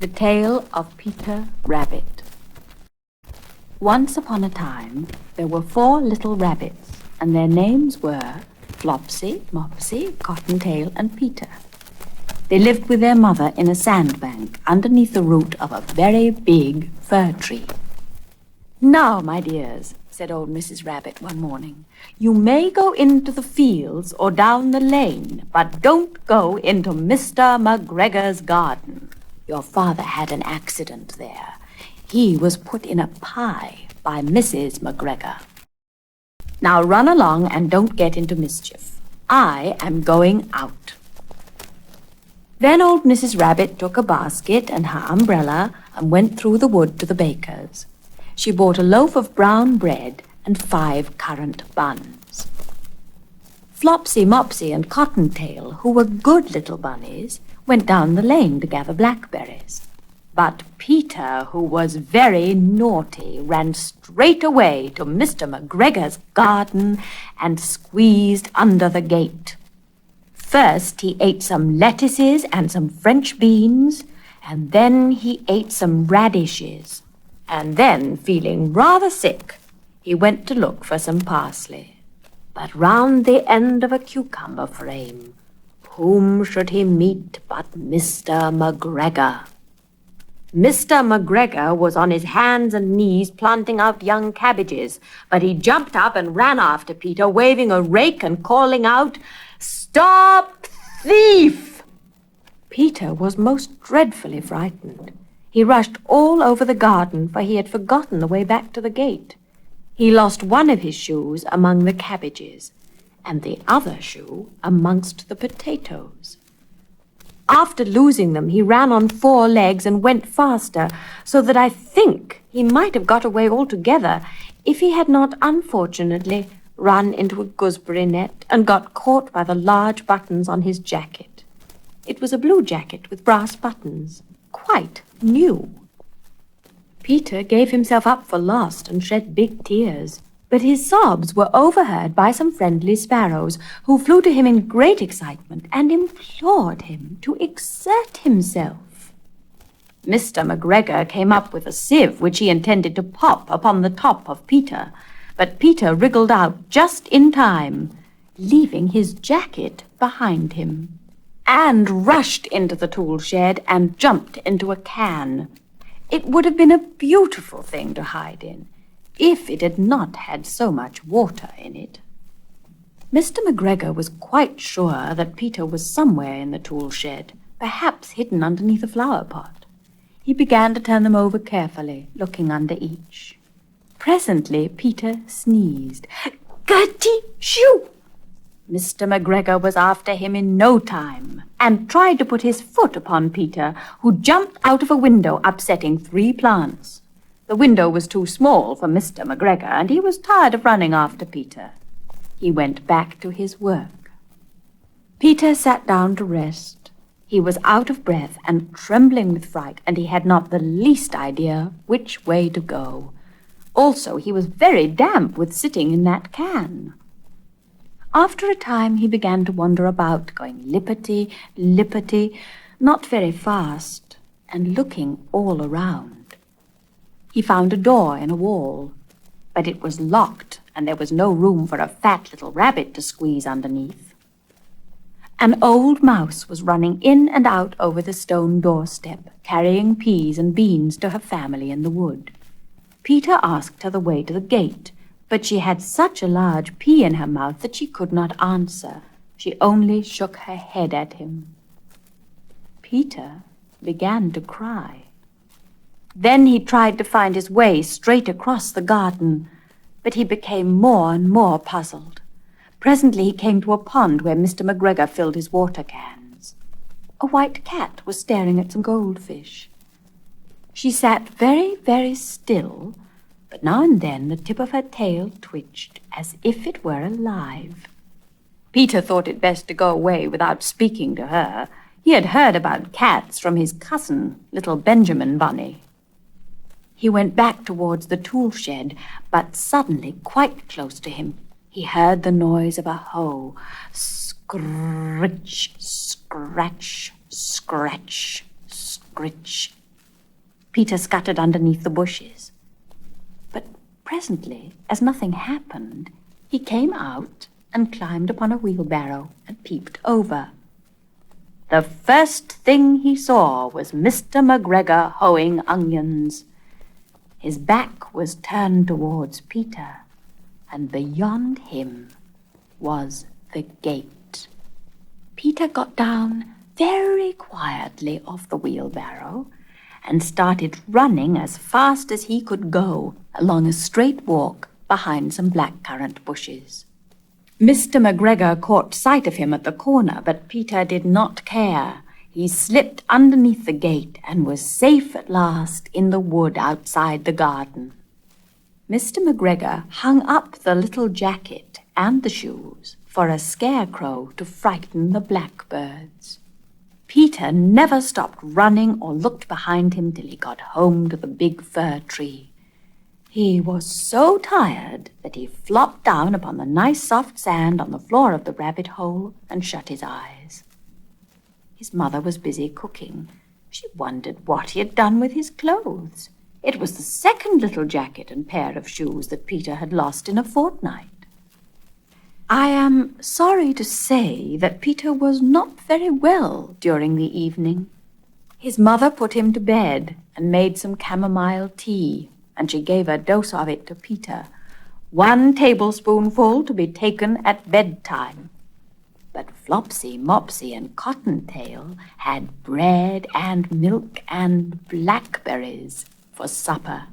The Tale of Peter Rabbit. Once upon a time, there were 4 little rabbits, and their names were Flopsy, Mopsy, Cottontail, and Peter. They lived with their mother in a sandbank underneath the root of a very big fir tree. "Now, my dears," said old Mrs. Rabbit one morning, "you may go into the fields or down the lane, but don't go into Mr. McGregor's garden. Your father had an accident there. He was put in a pie by Mrs. McGregor. Now run along and don't get into mischief. I am going out." Then old Mrs. Rabbit took a basket and her umbrella and went through the wood to the baker's. She bought a loaf of brown bread and 5 currant buns. Flopsy, Mopsy, and Cottontail, who were good little bunnies, went down the lane to gather blackberries. But Peter, who was very naughty, ran straight away to Mr. McGregor's garden and squeezed under the gate. First he ate some lettuces and some French beans, and then he ate some radishes. And then, feeling rather sick, he went to look for some parsley. But round the end of a cucumber frame, whom should he meet but Mr. McGregor? Mr. McGregor was on his hands and knees planting out young cabbages, but he jumped up and ran after Peter, waving a rake and calling out, "Stop, thief!" Peter was most dreadfully frightened. He rushed all over the garden, for he had forgotten the way back to the gate. He lost one of his shoes among the cabbages, and the other shoe amongst the potatoes. After losing them, he ran on 4 legs and went faster, so that I think he might have got away altogether if he had not unfortunately run into a gooseberry net and got caught by the large buttons on his jacket. It was a blue jacket with brass buttons, quite new. Peter gave himself up for lost and shed big tears. But his sobs were overheard by some friendly sparrows, who flew to him in great excitement and implored him to exert himself. Mr. McGregor came up with a sieve which he intended to pop upon the top of Peter, but Peter wriggled out just in time, leaving his jacket behind him, and rushed into the tool shed and jumped into a can. It would have been a beautiful thing to hide in, if it had not had so much water in it. Mr. McGregor was quite sure that Peter was somewhere in the tool shed, perhaps hidden underneath a flower pot. He began to turn them over carefully, looking under each. Presently Peter sneezed. "Gertie, shoo!" Mr. McGregor was after him in no time, and tried to put his foot upon Peter, who jumped out of a window, upsetting 3 plants. The window was too small for Mr. McGregor, and he was tired of running after Peter. He went back to his work. Peter sat down to rest. He was out of breath and trembling with fright, and he had not the least idea which way to go. Also, he was very damp with sitting in that can. After a time, he began to wander about, going lippity, lippity, not very fast, and looking all around. He found a door in a wall, but it was locked, and there was no room for a fat little rabbit to squeeze underneath. An old mouse was running in and out over the stone doorstep, carrying peas and beans to her family in the wood. Peter asked her the way to the gate, but she had such a large pea in her mouth that she could not answer. She only shook her head at him. Peter began to cry. Then he tried to find his way straight across the garden, but he became more and more puzzled. Presently he came to a pond where Mr. McGregor filled his water cans. A white cat was staring at some goldfish. She sat very, very still, but now and then the tip of her tail twitched as if it were alive. Peter thought it best to go away without speaking to her. He had heard about cats from his cousin, little Benjamin Bunny. He went back towards the tool shed, but suddenly, quite close to him, he heard the noise of a hoe. Scritch, scratch, scratch, scritch, Peter scuttered underneath the bushes. But presently, as nothing happened, he came out and climbed upon a wheelbarrow and peeped over. The first thing he saw was Mr. McGregor hoeing onions. His back was turned towards Peter, and beyond him was the gate. Peter got down very quietly off the wheelbarrow and started running as fast as he could go along a straight walk behind some blackcurrant bushes. Mr. McGregor caught sight of him at the corner, but Peter did not care. He slipped underneath the gate and was safe at last in the wood outside the garden. Mr. McGregor hung up the little jacket and the shoes for a scarecrow to frighten the blackbirds. Peter never stopped running or looked behind him till he got home to the big fir tree. He was so tired that he flopped down upon the nice soft sand on the floor of the rabbit hole and shut his eyes. His mother was busy cooking. She wondered what he had done with his clothes. It was the second little jacket and pair of shoes that Peter had lost in a fortnight. I am sorry to say that Peter was not very well during the evening. His mother put him to bed and made some chamomile tea, and she gave a dose of it to Peter, 1 tablespoonful to be taken at bedtime. But Flopsy, Mopsy, and Cottontail had bread and milk and blackberries for supper.